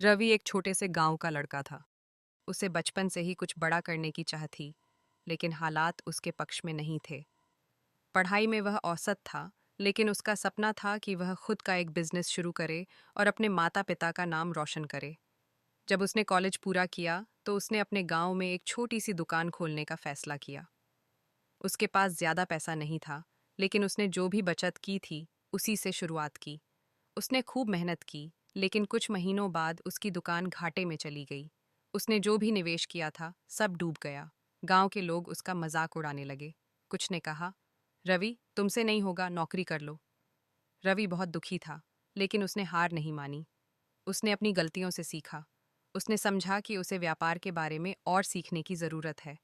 रवि एक छोटे से गांव का लड़का था। उसे बचपन से ही कुछ बड़ा करने की चाह थी, लेकिन हालात उसके पक्ष में नहीं थे। पढ़ाई में वह औसत था, लेकिन उसका सपना था कि वह खुद का एक बिजनेस शुरू करे और अपने माता पिता का नाम रोशन करे। जब उसने कॉलेज पूरा किया तो उसने अपने गांव में एक छोटी सी दुकान खोलने का फैसला किया। उसके पास ज्यादा पैसा नहीं था, लेकिन उसने जो भी बचत की थी उसी से शुरुआत की। उसने खूब मेहनत की, लेकिन कुछ महीनों बाद उसकी दुकान घाटे में चली गई। उसने जो भी निवेश किया था सब डूब गया। गांव के लोग उसका मजाक उड़ाने लगे। कुछ ने कहा, रवि तुमसे नहीं होगा, नौकरी कर लो। रवि बहुत दुखी था, लेकिन उसने हार नहीं मानी। उसने अपनी गलतियों से सीखा। उसने समझा कि उसे व्यापार के बारे में और सीखने की ज़रूरत है।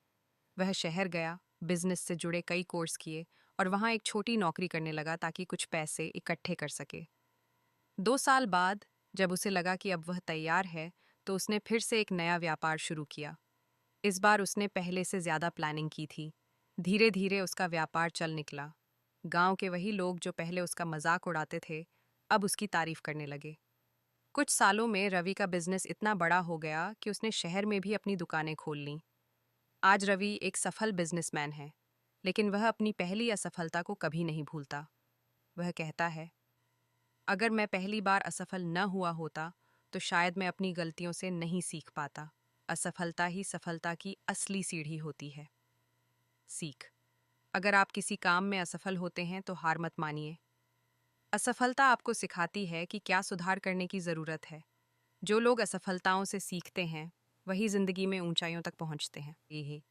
वह शहर गया, बिजनेस से जुड़े कई कोर्स किए और वहाँ एक छोटी नौकरी करने लगा ताकि कुछ पैसे इकट्ठे कर सके। 2 साल बाद जब उसे लगा कि अब वह तैयार है, तो उसने फिर से एक नया व्यापार शुरू किया। इस बार उसने पहले से ज्यादा प्लानिंग की थी। धीरे धीरे उसका व्यापार चल निकला। गांव के वही लोग जो पहले उसका मजाक उड़ाते थे, अब उसकी तारीफ करने लगे। कुछ सालों में रवि का बिजनेस इतना बड़ा हो गया कि उसने शहर में भी अपनी दुकानें खोल लीं। आज रवि एक सफल बिजनेसमैन है, लेकिन वह अपनी पहली असफलता को कभी नहीं भूलता। वह कहता है, अगर मैं पहली बार असफल न हुआ होता तो शायद मैं अपनी गलतियों से नहीं सीख पाता। असफलता ही सफलता की असली सीढ़ी होती है। सीख। अगर आप किसी काम में असफल होते हैं तो हार मत मानिए। असफलता आपको सिखाती है कि क्या सुधार करने की ज़रूरत है। जो लोग असफलताओं से सीखते हैं वही जिंदगी में ऊंचाइयों तक पहुंचते हैं। यही